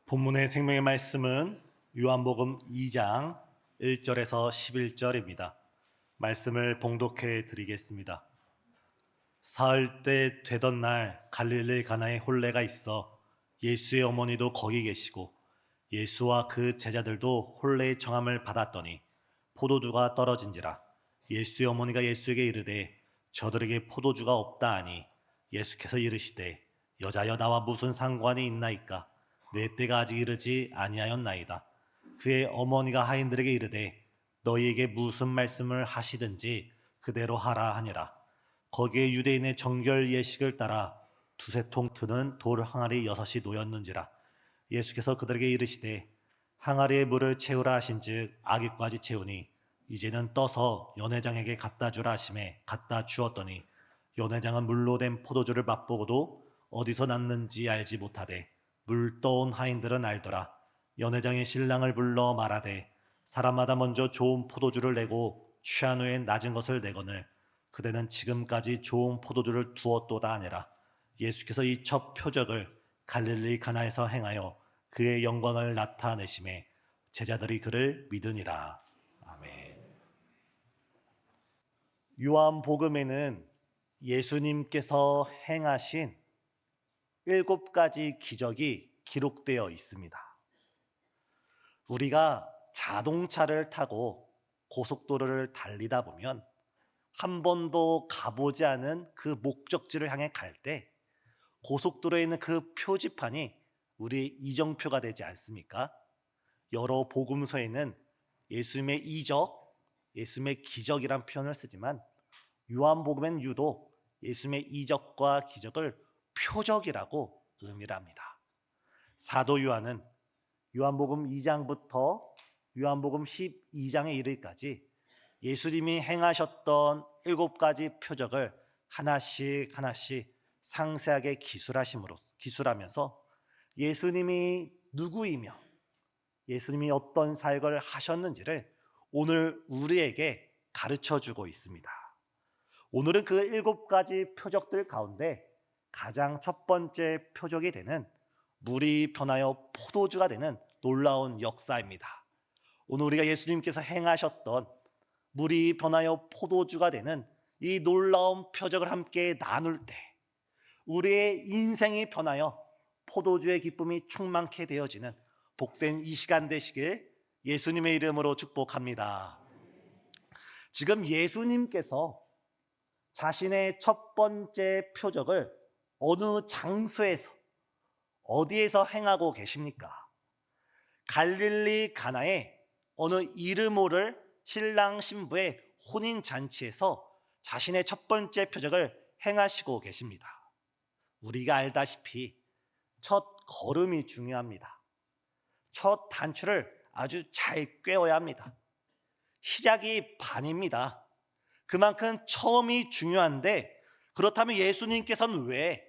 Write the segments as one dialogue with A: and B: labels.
A: 본문의 생명의 말씀은 요한복음 2장 1절에서 11절입니다. 말씀을 봉독해 드리겠습니다. 사흘 때 되던 날 갈릴리 가나에 혼례가 있어 예수의 어머니도 거기 계시고 예수와 그 제자들도 혼례의 청함을 받았더니 포도주가 떨어진지라. 예수의 어머니가 예수에게 이르되 저들에게 포도주가 없다 하니 예수께서 이르시되 여자여 나와 무슨 상관이 있나이까? 내 때가 아직 이르지 아니하였나이다. 그의 어머니가 하인들에게 이르되 너희에게 무슨 말씀을 하시든지 그대로 하라 하니라. 거기에 유대인의 정결 예식을 따라 두세 통 트는 돌 항아리 6이 놓였는지라. 예수께서 그들에게 이르시되 항아리에 물을 채우라 하신즉 아기까지 채우니 이제는 떠서 연회장에게 갖다 주라 하심에 갖다 주었더니 연회장은 물로 된 포도주를 맛보고도 어디서 났는지 알지 못하되 물 떠온 하인들은 알더라. 연회장이 신랑을 불러 말하되 사람마다 먼저 좋은 포도주를 내고 취한 후에 낮은 것을 내거늘 그대는 지금까지 좋은 포도주를 두었도다 하니라. 예수께서 이 첫 표적을 갈릴리 가나에서 행하여 그의 영광을 나타내심에 제자들이 그를 믿으니라. 아멘. 요한복음에는 예수님께서 행하신 7가지 기적이 기록되어 있습니다. 우리가 자동차를 타고 고속도로를 달리다 보면 한 번도 가보지 않은 그 목적지를 향해 갈 때 고속도로에 있는 그 표지판이 우리의 이정표가 되지 않습니까? 여러 복음서에는 예수님의 이적, 예수님의 기적이란 표현을 쓰지만 요한복음엔 유독 예수님의 이적과 기적을 표적이라고 의미를 합니다. 사도 요한은 요한복음 2장부터 요한복음 12장에 이르기까지 예수님이 행하셨던 7가지 표적을 하나씩 상세하게 기술하면서 예수님이 누구이며 예수님이 어떤 사역을 하셨는지를 오늘 우리에게 가르쳐주고 있습니다. 오늘은 그 7가지 표적들 가운데 가장 첫 번째 표적이 되는 물이 변하여 포도주가 되는 놀라운 역사입니다. 오늘 우리가 예수님께서 행하셨던 물이 변하여 포도주가 되는 이 놀라운 표적을 함께 나눌 때 우리의 인생이 변하여 포도주의 기쁨이 충만케 되어지는 복된 이 시간 되시길 예수님의 이름으로 축복합니다. 지금 예수님께서 자신의 첫 번째 표적을 어느 장소에서 어디에서 행하고 계십니까? 갈릴리 가나의 어느 이름 모를 신랑 신부의 혼인잔치에서 자신의 첫 번째 표적을 행하시고 계십니다. 우리가 알다시피 첫 걸음이 중요합니다. 첫 단추를 아주 잘 꿰어야 합니다. 시작이 반입니다. 그만큼 처음이 중요한데 그렇다면 예수님께서는 왜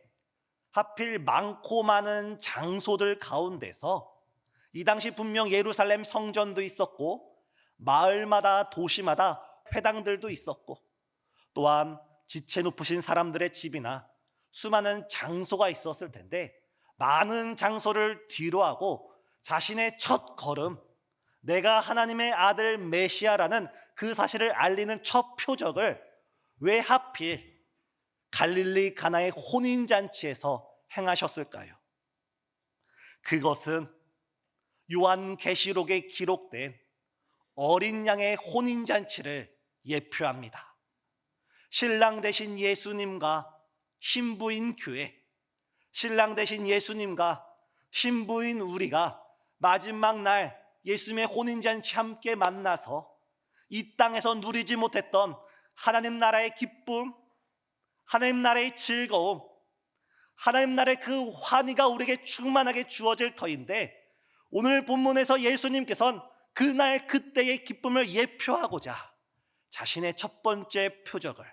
A: 하필 많고 많은 장소들 가운데서 이 당시 분명 예루살렘 성전도 있었고 마을마다 도시마다 회당들도 있었고 또한 지체 높으신 사람들의 집이나 수많은 장소가 있었을 텐데 많은 장소를 뒤로하고 자신의 첫 걸음 내가 하나님의 아들 메시아라는 그 사실을 알리는 첫 표적을 왜 하필 갈릴리 가나의 혼인잔치에서 행하셨을까요? 그것은 요한계시록에 기록된 어린 양의 혼인잔치를 예표합니다. 신랑 되신 예수님과 신부인 교회, 신랑 되신 예수님과 신부인 우리가 마지막 날 예수님의 혼인잔치 함께 만나서 이 땅에서 누리지 못했던 하나님 나라의 기쁨, 하나님 나라의 즐거움, 하나님 나라의 그 환희가 우리에게 충만하게 주어질 터인데 오늘 본문에서 예수님께서는 그날 그때의 기쁨을 예표하고자 자신의 첫 번째 표적을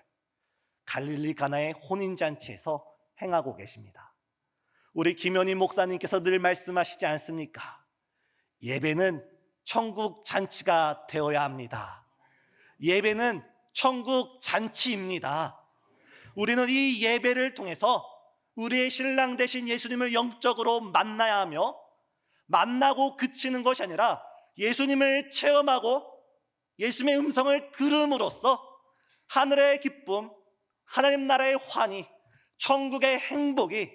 A: 갈릴리 가나의 혼인잔치에서 행하고 계십니다. 우리 김현희 목사님께서 늘 말씀하시지 않습니까? 예배는 천국 잔치가 되어야 합니다. 예배는 천국 잔치입니다. 우리는 이 예배를 통해서 우리의 신랑 되신 예수님을 영적으로 만나야 하며 만나고 그치는 것이 아니라 예수님을 체험하고 예수님의 음성을 들음으로써 하늘의 기쁨, 하나님 나라의 환희, 천국의 행복이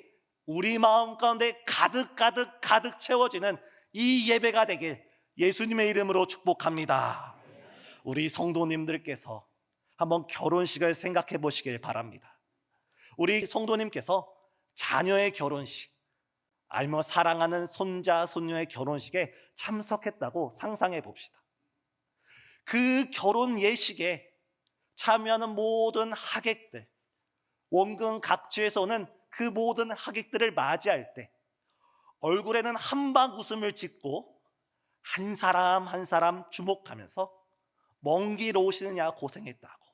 A: 우리 마음 가운데 가득 채워지는 이 예배가 되길 예수님의 이름으로 축복합니다. 우리 성도님들께서 한번 결혼식을 생각해 보시길 바랍니다. 우리 성도님께서 자녀의 결혼식, 아니면 사랑하는 손자, 손녀의 결혼식에 참석했다고 상상해 봅시다. 그 결혼 예식에 참여하는 모든 하객들, 원근 각지에서 오는 그 모든 하객들을 맞이할 때 얼굴에는 한방 웃음을 짓고 한 사람 한 사람 주목하면서 먼 길 오시느냐 고생했다고,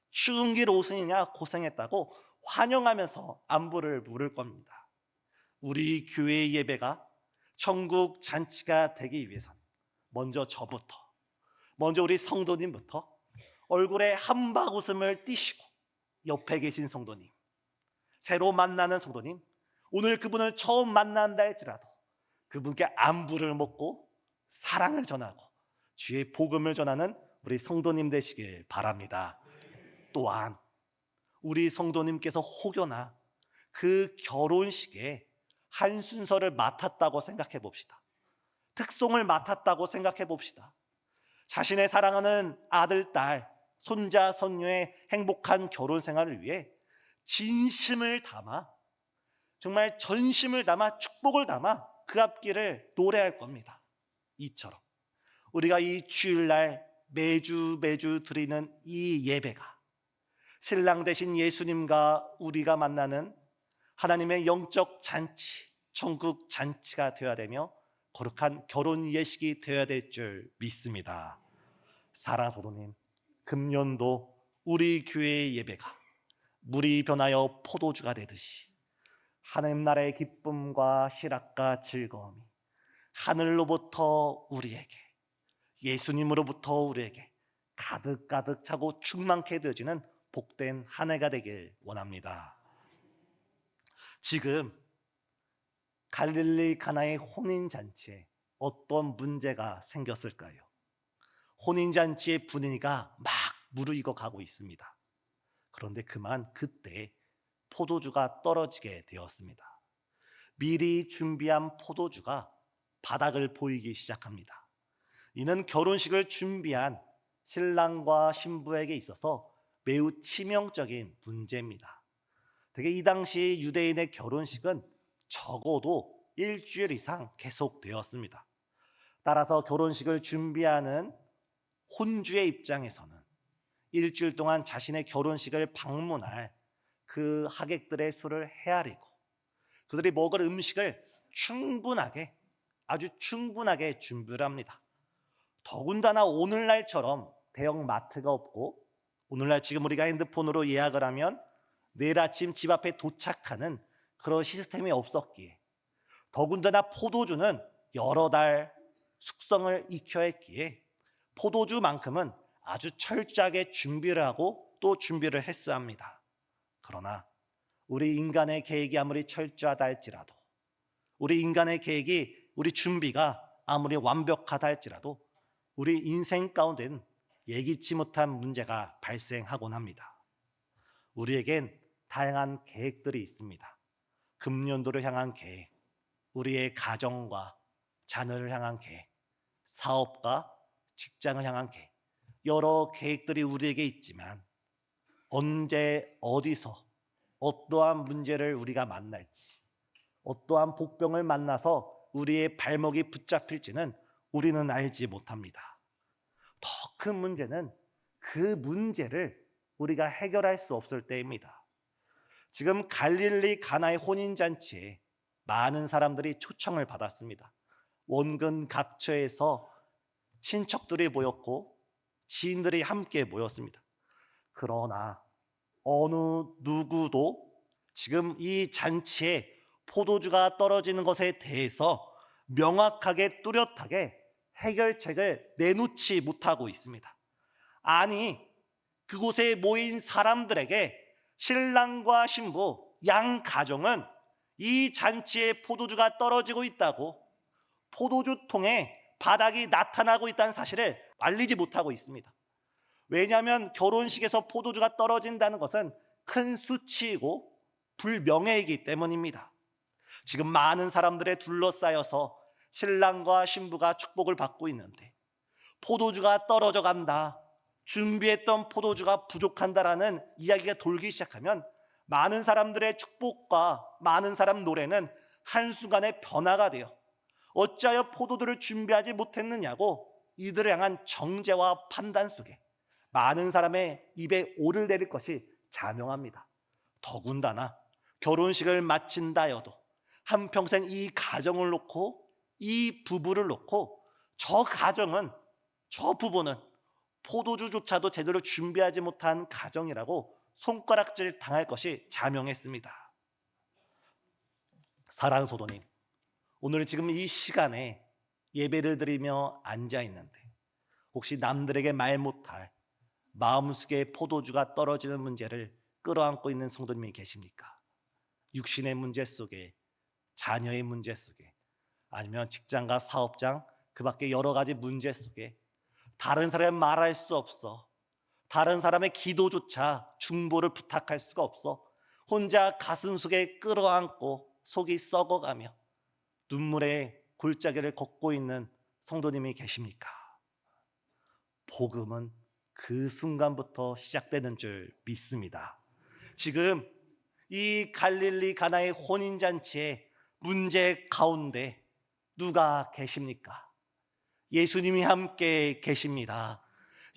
A: 추운 길 오시느냐 고생했다고 환영하면서 안부를 물을 겁니다. 우리 교회의 예배가 천국 잔치가 되기 위해선 먼저 저부터, 먼저 우리 성도님부터 얼굴에 한방 웃음을 띠시고, 옆에 계신 성도님, 새로 만나는 성도님, 오늘 그분을 처음 만난다 할지라도 그분께 안부를 묻고 사랑을 전하고 주의 복음을 전하는 우리 성도님 되시길 바랍니다. 또한 우리 성도님께서 혹여나 그 결혼식에 한 순서를 맡았다고 생각해 봅시다. 특송을 맡았다고 생각해 봅시다. 자신의 사랑하는 아들, 딸, 손자, 손녀의 행복한 결혼 생활을 위해 진심을 담아, 정말 전심을 담아, 축복을 담아 그 앞길을 노래할 겁니다. 이처럼 우리가 이 주일날 매주 드리는 이 예배가 신랑 되신 예수님과 우리가 만나는 하나님의 영적 잔치, 천국 잔치가 되어야 되며 거룩한 결혼 예식이 되어야 될 줄 믿습니다. 사랑하는 성도님, 금년도 우리 교회의 예배가 물이 변하여 포도주가 되듯이 하나님 나라의 기쁨과 희락과 즐거움이 하늘로부터 우리에게, 예수님으로부터 우리에게 가득 차고 충만케 되어지는 복된 한 해가 되길 원합니다. 지금 갈릴리 가나의 혼인잔치에 어떤 문제가 생겼을까요? 혼인잔치의 분위기가 막 무르익어 가고 있습니다. 그런데 그만 그때 포도주가 떨어지게 되었습니다. 미리 준비한 포도주가 바닥을 보이기 시작합니다. 이는 결혼식을 준비한 신랑과 신부에게 있어서 매우 치명적인 문제입니다. 특히 이 당시 유대인의 결혼식은 적어도 일주일 이상 계속되었습니다. 따라서 결혼식을 준비하는 혼주의 입장에서는 일주일 동안 자신의 결혼식을 방문할 그 하객들의 수를 헤아리고 그들이 먹을 음식을 충분하게, 아주 충분하게 준비를 합니다. 더군다나 오늘날처럼 대형 마트가 없고, 오늘날 지금 우리가 핸드폰으로 예약을 하면 내일 아침 집 앞에 도착하는 그런 시스템이 없었기에, 더군다나 포도주는 여러 달 숙성을 익혀야 했기에 포도주만큼은 아주 철저하게 준비를 하고 또 준비를 했어야 합니다. 그러나 우리 인간의 계획이 아무리 철저하다 할지라도, 우리 인간의 계획이, 우리 준비가 아무리 완벽하다 할지라도 우리 인생 가운데는 예기치 못한 문제가 발생하곤 합니다. 우리에겐 다양한 계획들이 있습니다. 금년도를 향한 계획, 우리의 가정과 자녀를 향한 계획, 사업과 직장을 향한 계획, 여러 계획들이 우리에게 있지만 언제 어디서 어떠한 문제를 우리가 만날지, 어떠한 복병을 만나서 우리의 발목이 붙잡힐지는 우리는 알지 못합니다. 더 큰 문제는 그 문제를 우리가 해결할 수 없을 때입니다. 지금 갈릴리 가나의 혼인잔치에 많은 사람들이 초청을 받았습니다. 원근 각처에서 친척들이 모였고 지인들이 함께 모였습니다. 그러나 어느 누구도 지금 이 잔치에 포도주가 떨어지는 것에 대해서 명확하게 뚜렷하게 해결책을 내놓지 못하고 있습니다. 아니, 그곳에 모인 사람들에게 신랑과 신부 양 가정은 이 잔치에 포도주가 떨어지고 있다고, 포도주 통에 바닥이 나타나고 있다는 사실을 알리지 못하고 있습니다. 왜냐하면 결혼식에서 포도주가 떨어진다는 것은 큰 수치이고 불명예이기 때문입니다. 지금 많은 사람들에 둘러싸여서 신랑과 신부가 축복을 받고 있는데 포도주가 떨어져 간다, 준비했던 포도주가 부족한다라는 이야기가 돌기 시작하면 많은 사람들의 축복과 많은 사람 노래는 한순간에 변화가 돼요. 어찌하여 포도주를 준비하지 못했느냐고 이들을 향한 정죄와 판단 속에 많은 사람의 입에 오를 내릴 것이 자명합니다. 더군다나 결혼식을 마친다 하여도 한평생 이 가정을 놓고 이 부부를 놓고 저 가정은, 저 부부는 포도주조차도 제대로 준비하지 못한 가정이라고 손가락질 당할 것이 자명했습니다. 사랑하는 소도님, 오늘 지금 이 시간에 예배를 드리며 앉아 있는데 혹시 남들에게 말 못할 마음속에 포도주가 떨어지는 문제를 끌어안고 있는 성도님이 계십니까? 육신의 문제 속에, 자녀의 문제 속에, 아니면 직장과 사업장, 그 밖에 여러 가지 문제 속에 다른 사람의 말할 수 없어, 다른 사람의 기도조차 중보를 부탁할 수가 없어 혼자 가슴 속에 끌어안고 속이 썩어가며 눈물의 골짜기를 걷고 있는 성도님이 계십니까? 복음은 그 순간부터 시작되는 줄 믿습니다. 지금 이 갈릴리 가나의 혼인잔치의 문제 가운데 누가 계십니까? 예수님이 함께 계십니다.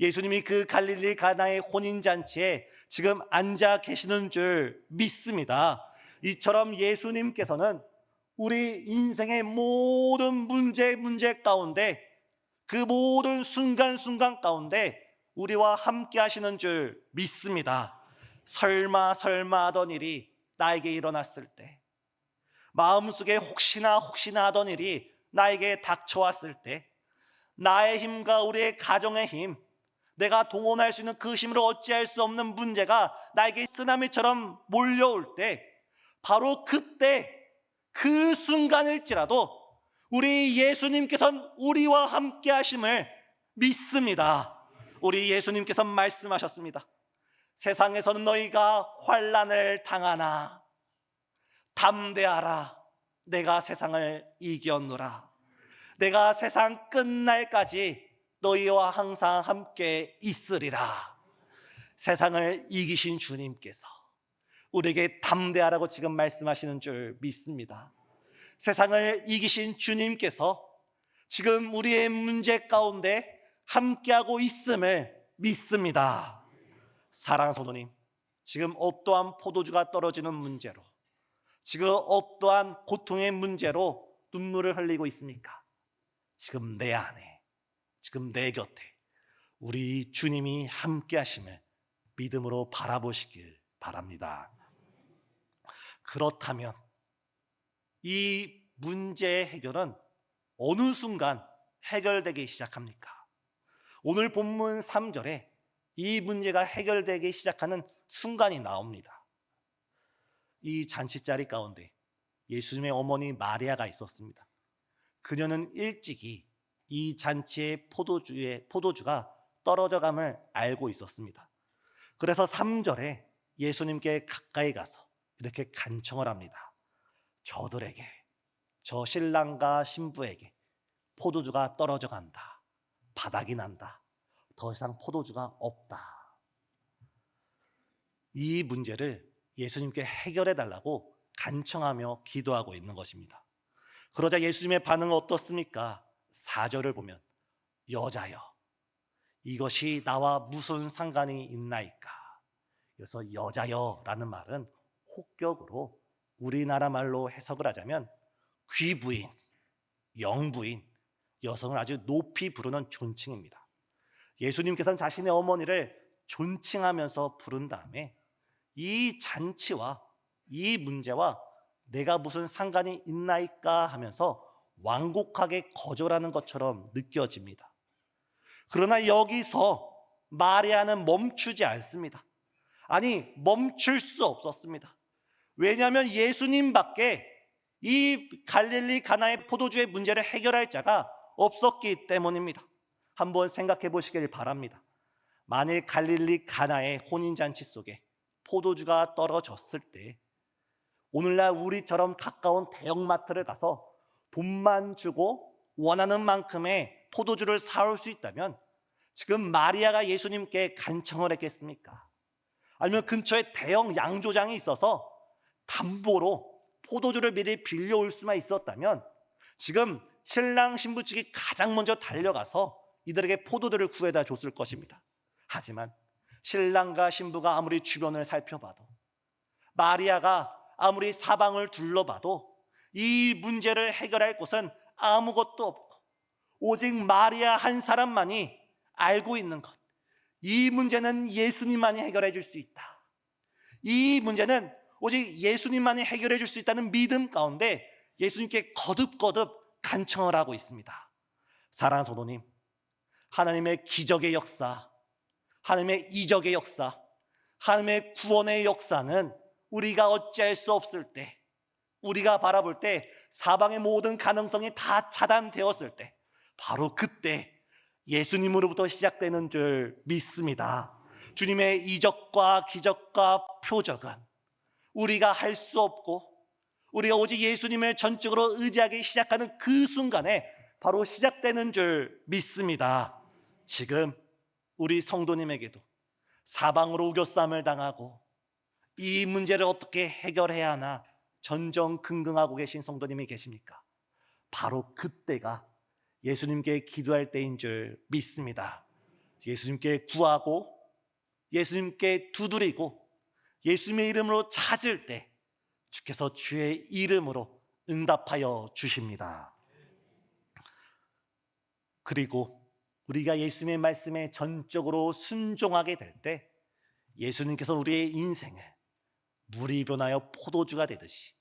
A: 예수님이 그 갈릴리 가나의 혼인잔치에 지금 앉아 계시는 줄 믿습니다. 이처럼 예수님께서는 우리 인생의 모든 문제 가운데, 그 모든 순간순간 가운데 우리와 함께 하시는 줄 믿습니다. 설마 하던 일이 나에게 일어났을 때, 마음속에 혹시나 하던 일이 나에게 닥쳐왔을 때, 나의 힘과 우리의 가정의 힘, 내가 동원할 수 있는 그 힘으로 어찌할 수 없는 문제가 나에게 쓰나미처럼 몰려올 때, 바로 그때 그 순간일지라도 우리 예수님께서는 우리와 함께 하심을 믿습니다. 우리 예수님께서 말씀하셨습니다. 세상에서는 너희가 환난을 당하나 담대하라, 내가 세상을 이겼노라. 내가 세상 끝날까지 너희와 항상 함께 있으리라. 세상을 이기신 주님께서 우리에게 담대하라고 지금 말씀하시는 줄 믿습니다. 세상을 이기신 주님께서 지금 우리의 문제 가운데 함께하고 있음을 믿습니다. 사랑하는 성도님, 지금 어떠한 포도주가 떨어지는 문제로, 지금 어떠한 고통의 문제로 눈물을 흘리고 있습니까? 지금 내 안에, 지금 내 곁에 우리 주님이 함께 하심을 믿음으로 바라보시길 바랍니다. 그렇다면 이 문제의 해결은 어느 순간 해결되기 시작합니까? 오늘 본문 3절에 이 문제가 해결되기 시작하는 순간이 나옵니다. 이 잔치자리 가운데 예수님의 어머니 마리아가 있었습니다. 그녀는 일찍이 이 잔치의 포도주가 떨어져감을 알고 있었습니다. 그래서 3절에 예수님께 가까이 가서 이렇게 간청을 합니다. 저들에게, 저 신랑과 신부에게 포도주가 떨어져 간다. 바닥이 난다. 더 이상 포도주가 없다. 이 문제를 예수님께 해결해 달라고 간청하며 기도하고 있는 것입니다. 그러자 예수님의 반응은 어떻습니까? 4절을 보면 여자여, 이것이 나와 무슨 상관이 있나이까? 그래서 여자여라는 말은 혹격으로 우리나라 말로 해석을 하자면 귀부인, 영부인, 여성을 아주 높이 부르는 존칭입니다. 예수님께서는 자신의 어머니를 존칭하면서 부른 다음에 이 잔치와 이 문제와 내가 무슨 상관이 있나이까 하면서 완곡하게 거절하는 것처럼 느껴집니다. 그러나 여기서 마리아는 멈추지 않습니다. 아니, 멈출 수 없었습니다. 왜냐하면 예수님밖에 이 갈릴리 가나의 포도주의 문제를 해결할 자가 없었기 때문입니다. 한번 생각해 보시길 바랍니다. 만일 갈릴리 가나의 혼인잔치 속에 포도주가 떨어졌을 때 오늘날 우리처럼 가까운 대형마트를 가서 돈만 주고 원하는 만큼의 포도주를 사올 수 있다면 지금 마리아가 예수님께 간청을 했겠습니까? 아니면 근처에 대형 양조장이 있어서 담보로 포도주를 미리 빌려올 수만 있었다면 지금 신랑 신부 측이 가장 먼저 달려가서 이들에게 포도주를 구해다 줬을 것입니다. 하지만 신랑과 신부가 아무리 주변을 살펴봐도, 마리아가 아무리 사방을 둘러봐도 이 문제를 해결할 곳은 아무것도 없고 오직 마리아 한 사람만이 알고 있는 것, 이 문제는 예수님만이 해결해 줄 수 있다. 이 문제는 오직 예수님만이 해결해 줄 수 있다는 믿음 가운데 예수님께 거듭거듭 간청을 하고 있습니다. 사랑하는 성도님, 하나님의 기적의 역사, 하나님의 이적의 역사, 하나님의 구원의 역사는 우리가 어찌할 수 없을 때, 우리가 바라볼 때 사방의 모든 가능성이 다 차단되었을 때, 바로 그때 예수님으로부터 시작되는 줄 믿습니다. 주님의 이적과 기적과 표적은 우리가 할 수 없고 우리가 오직 예수님을 전적으로 의지하기 시작하는 그 순간에 바로 시작되는 줄 믿습니다. 지금 우리 성도님에게도 사방으로 우겨쌈을 당하고 이 문제를 어떻게 해결해야 하나 전전긍긍하고 계신 성도님이 계십니까? 바로 그때가 예수님께 기도할 때인 줄 믿습니다. 예수님께 구하고 예수님께 두드리고 예수님의 이름으로 찾을 때 주께서 주의 이름으로 응답하여 주십니다. 그리고 우리가 예수님의 말씀에 전적으로 순종하게 될 때 예수님께서 우리의 인생을 물이 변하여 포도주가 되듯이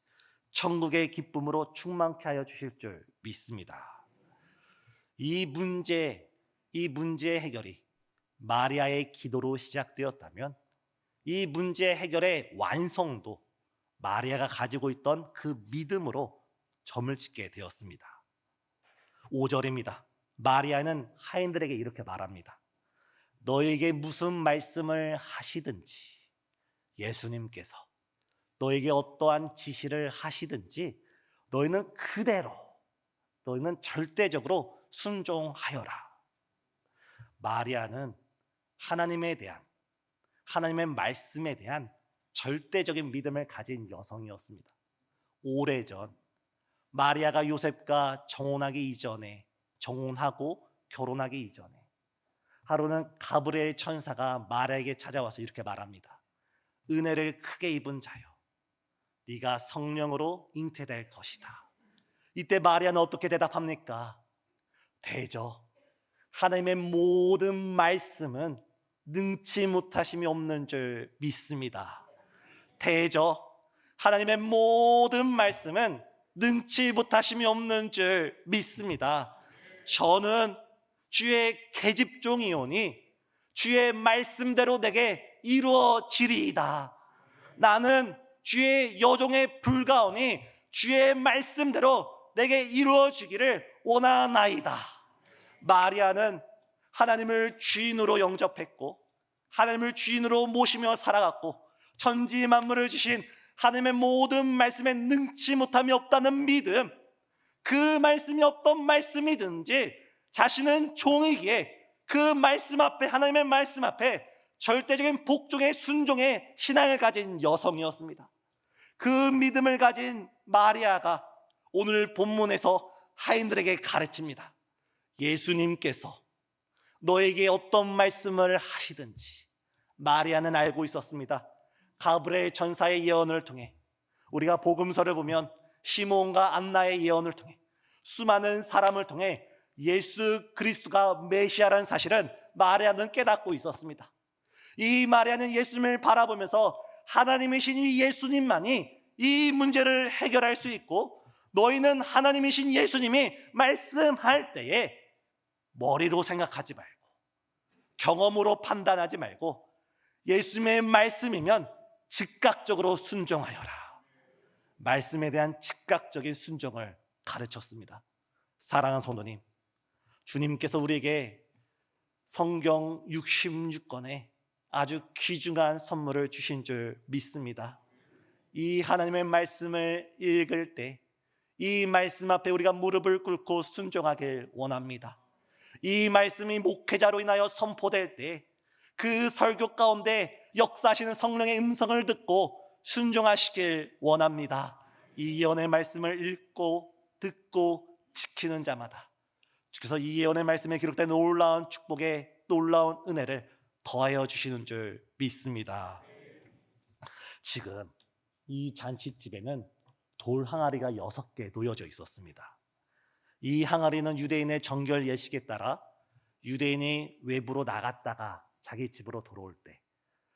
A: 천국의 기쁨으로 충만케 하여 주실 줄 믿습니다. 이 문제의 해결이 마리아의 기도로 시작되었다면 이 문제 해결의 완성도 마리아가 가지고 있던 그 믿음으로 점을 찍게 되었습니다. 5절입니다. 마리아는 하인들에게 이렇게 말합니다. 너에게 무슨 말씀을 하시든지, 예수님께서 너에게 어떠한 지시를 하시든지 너희는 그대로, 너희는 절대적으로 순종하여라. 마리아는 하나님에 대한, 하나님의 말씀에 대한 절대적인 믿음을 가진 여성이었습니다. 오래전 마리아가 요셉과 정혼하고 결혼하기 이전에 하루는 가브리엘 천사가 마리아에게 찾아와서 이렇게 말합니다. 은혜를 크게 입은 자여, 네가 성령으로 잉태될 것이다. 이때 마리아는 어떻게 대답합니까? 대저 하나님의 모든 말씀은 능치 못하심이 없는 줄 믿습니다. 대저 하나님의 모든 말씀은 능치 못하심이 없는 줄 믿습니다. 저는 주의 계집종이오니 주의 말씀대로 내게 이루어지리이다. 나는 주의 여종에 불과하오니 주의 말씀대로 내게 이루어지기를 원하나이다. 마리아는 하나님을 주인으로 영접했고 하나님을 주인으로 모시며 살아갔고 천지 만물을 주신 하나님의 모든 말씀에 능치 못함이 없다는 믿음, 그 말씀이 어떤 말씀이든지 자신은 종이기에 그 말씀 앞에, 하나님의 말씀 앞에 절대적인 복종의 순종의 신앙을 가진 여성이었습니다. 그 믿음을 가진 마리아가 오늘 본문에서 하인들에게 가르칩니다. 예수님께서 너에게 어떤 말씀을 하시든지. 마리아는 알고 있었습니다. 가브리엘 천사의 예언을 통해, 우리가 복음서를 보면 시몬과 안나의 예언을 통해, 수많은 사람을 통해 예수 그리스도가 메시아라는 사실은 마리아는 깨닫고 있었습니다. 이 마리아는 예수님을 바라보면서 하나님이신 이 예수님만이 이 문제를 해결할 수 있고, 너희는 하나님이신 예수님이 말씀할 때에 머리로 생각하지 말고 경험으로 판단하지 말고 예수님의 말씀이면 즉각적으로 순종하여라. 말씀에 대한 즉각적인 순종을 가르쳤습니다. 사랑하는 성도님, 주님께서 우리에게 성경 66권에 아주 귀중한 선물을 주신 줄 믿습니다. 이 하나님의 말씀을 읽을 때 이 말씀 앞에 우리가 무릎을 꿇고 순종하길 원합니다. 이 말씀이 목회자로 인하여 선포될 때 그 설교 가운데 역사하시는 성령의 음성을 듣고 순종하시길 원합니다. 이 예언의 말씀을 읽고 듣고 지키는 자마다 주께서 이 예언의 말씀에 기록된 놀라운 축복의 놀라운 은혜를 더하여 주시는 줄 믿습니다. 지금 이 잔치집에는 돌 항아리가 6개 놓여져 있었습니다. 이 항아리는 유대인의 정결 예식에 따라 유대인이 외부로 나갔다가 자기 집으로 돌아올 때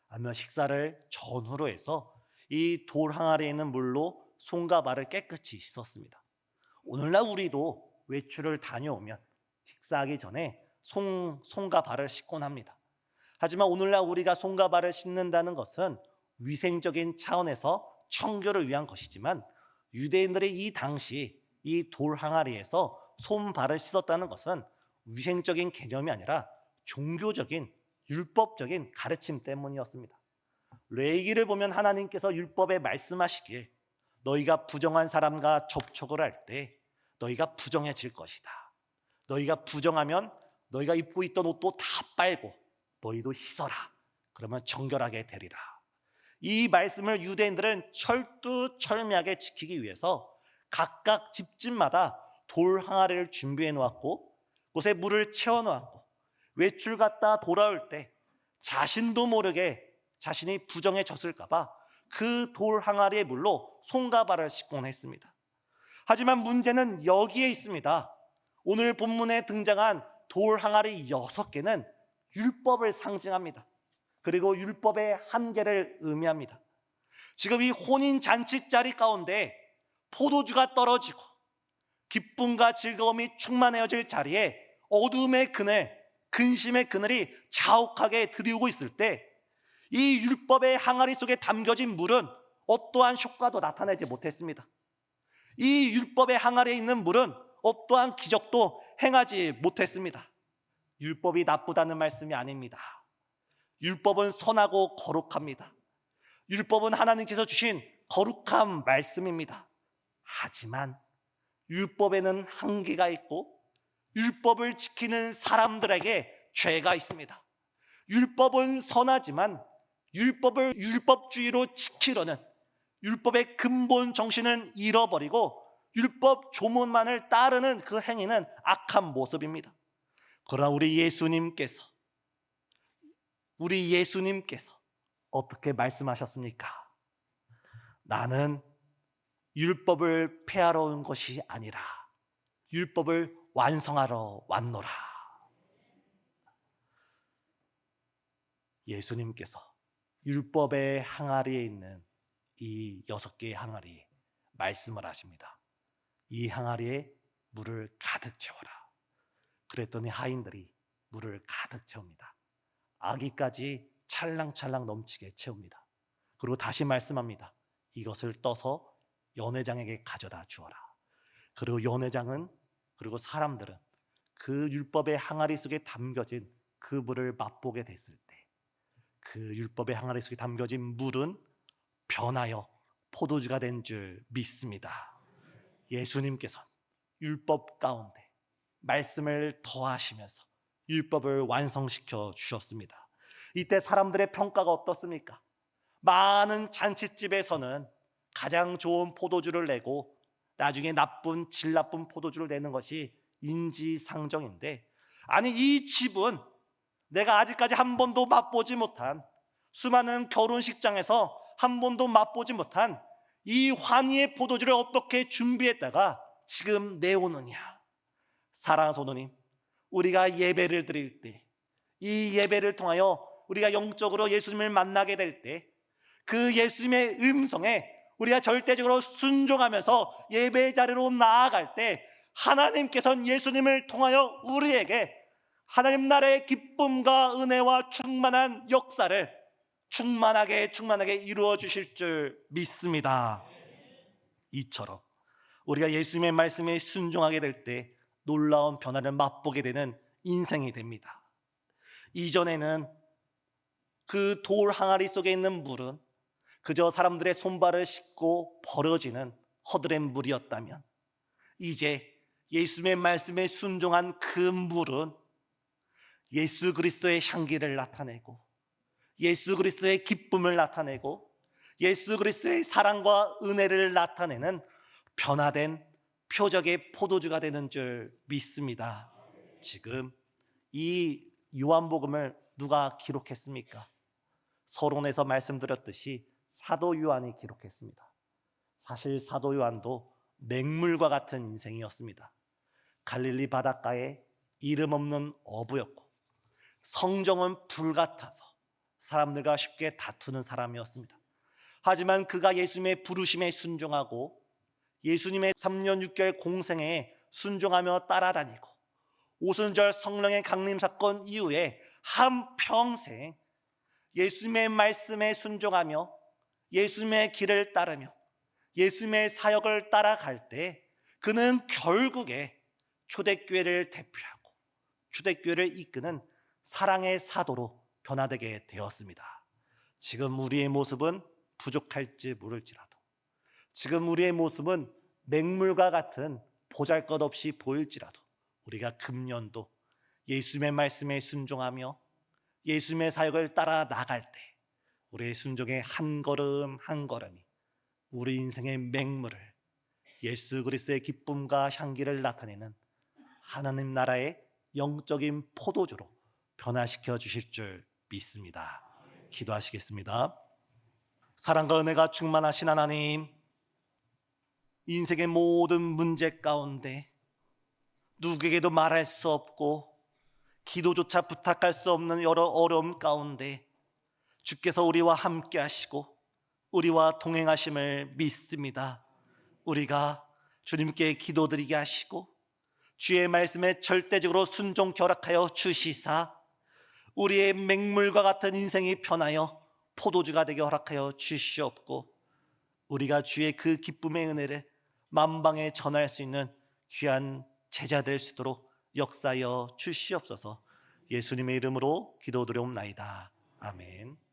A: 아니면 식사를 전후로 해서 이 돌 항아리에 있는 물로 손과 발을 깨끗이 씻었습니다. 오늘날 우리도 외출을 다녀오면 식사하기 전에 손과 발을 씻곤 합니다. 하지만 오늘날 우리가 손과 발을 씻는다는 것은 위생적인 차원에서 청결을 위한 것이지만 유대인들이 이 당시 이 돌 항아리에서 손발을 씻었다는 것은 위생적인 개념이 아니라 종교적인 율법적인 가르침 때문이었습니다. 레위기를 보면 하나님께서 율법에 말씀하시길 너희가 부정한 사람과 접촉을 할 때 너희가 부정해질 것이다. 너희가 부정하면 너희가 입고 있던 옷도 다 빨고 너희도 씻어라. 그러면 정결하게 되리라. 이 말씀을 유대인들은 철두철미하게 지키기 위해서 각각 집집마다 돌 항아리를 준비해 놓았고 곳에 물을 채워 놓았고 외출 갔다 돌아올 때 자신도 모르게 자신이 부정해졌을까 봐 그 돌 항아리의 물로 손과 발을 씻곤 했습니다. 하지만 문제는 여기에 있습니다. 오늘 본문에 등장한 돌 항아리 6개는 율법을 상징합니다. 그리고 율법의 한계를 의미합니다. 지금 이 혼인 잔치 자리 가운데 포도주가 떨어지고 기쁨과 즐거움이 충만해질 자리에 어둠의 그늘, 근심의 그늘이 자욱하게 들이오고 있을 때 이 율법의 항아리 속에 담겨진 물은 어떠한 효과도 나타내지 못했습니다. 이 율법의 항아리에 있는 물은 어떠한 기적도 행하지 못했습니다. 율법이 나쁘다는 말씀이 아닙니다. 율법은 선하고 거룩합니다. 율법은 하나님께서 주신 거룩한 말씀입니다. 하지만 율법에는 한계가 있고 율법을 지키는 사람들에게 죄가 있습니다. 율법은 선하지만 율법을 율법주의로 지키려는 율법의 근본 정신을 잃어버리고 율법 조문만을 따르는 그 행위는 악한 모습입니다. 그러나 우리 예수님께서 어떻게 말씀하셨습니까? 나는 율법을 폐하러 온 것이 아니라 율법을 완성하러 왔노라. 예수님께서 율법의 항아리에 있는 이 6개의 항아리에 말씀을 하십니다. 이 항아리에 물을 가득 채워라. 그랬더니 하인들이 물을 가득 채웁니다. 아기까지 찰랑찰랑 넘치게 채웁니다. 그리고 다시 말씀합니다. 이것을 떠서 연회장에게 가져다 주어라. 그리고 연회장은 그리고 사람들은 그 율법의 항아리 속에 담겨진 그 물을 맛보게 됐을 때 그 율법의 항아리 속에 담겨진 물은 변하여 포도주가 된 줄 믿습니다. 예수님께서 율법 가운데 말씀을 더하시면서 율법을 완성시켜 주셨습니다. 이때 사람들의 평가가 어떻습니까? 많은 잔치집에서는 가장 좋은 포도주를 내고 나중에 질 나쁜 포도주를 내는 것이 인지상정인데, 아니 이 집은 내가 아직까지 한 번도 맛보지 못한, 수많은 결혼식장에서 한 번도 맛보지 못한 이 환희의 포도주를 어떻게 준비했다가 지금 내오느냐. 사랑하는 성도님, 우리가 예배를 드릴 때, 이 예배를 통하여 우리가 영적으로 예수님을 만나게 될 때 그 예수님의 음성에 우리가 절대적으로 순종하면서 예배 자리로 나아갈 때 하나님께서는 예수님을 통하여 우리에게 하나님 나라의 기쁨과 은혜와 충만한 역사를 충만하게 이루어 주실 줄 믿습니다. 이처럼 우리가 예수님의 말씀에 순종하게 될 때 놀라운 변화를 맛보게 되는 인생이 됩니다. 이전에는 그 돌 항아리 속에 있는 물은 그저 사람들의 손발을 씻고 버려지는 허드렛 물이었다면, 이제 예수님의 말씀에 순종한 그 물은 예수 그리스도의 향기를 나타내고, 예수 그리스도의 기쁨을 나타내고, 예수 그리스도의 사랑과 은혜를 나타내는 변화된 표적의 포도주가 되는 줄 믿습니다. 지금 이 요한복음을 누가 기록했습니까? 서론에서 말씀드렸듯이 사도 요한이 기록했습니다. 사실 사도 요한도 맹물과 같은 인생이었습니다. 갈릴리 바닷가에 이름 없는 어부였고, 성정은 불같아서 사람들과 쉽게 다투는 사람이었습니다. 하지만 그가 예수님의 부르심에 순종하고 예수님의 3년 6개월 공생에 순종하며 따라다니고, 오순절 성령의 강림 사건 이후에 한평생 예수님의 말씀에 순종하며 예수님의 길을 따르며 예수님의 사역을 따라갈 때 그는 결국에 초대교회를 대표하고 초대교회를 이끄는 사랑의 사도로 변화되게 되었습니다. 지금 우리의 모습은 부족할지 모를지라도, 지금 우리의 모습은 맹물과 같은 보잘것없이 보일지라도, 우리가 금년도 예수님의 말씀에 순종하며 예수님의 사역을 따라 나갈 때 우리의 순종의 한 걸음 한 걸음이 우리 인생의 맹물을, 예수 그리스도의 기쁨과 향기를 나타내는 하나님 나라의 영적인 포도주로 변화시켜 주실 줄 믿습니다. 기도하시겠습니다. 사랑과 은혜가 충만하신 하나님, 인생의 모든 문제 가운데 누구에게도 말할 수 없고 기도조차 부탁할 수 없는 여러 어려움 가운데 주께서 우리와 함께 하시고 우리와 동행하심을 믿습니다. 우리가 주님께 기도드리게 하시고 주의 말씀에 절대적으로 순종 결합하여 주시사 우리의 맹물과 같은 인생이 변하여 포도주가 되게 허락하여 주시옵고, 우리가 주의 그 기쁨의 은혜를 만방에 전할 수 있는 귀한 제자 될 수 있도록 역사하여 주시옵소서. 예수님의 이름으로 기도드려옵나이다. 아멘.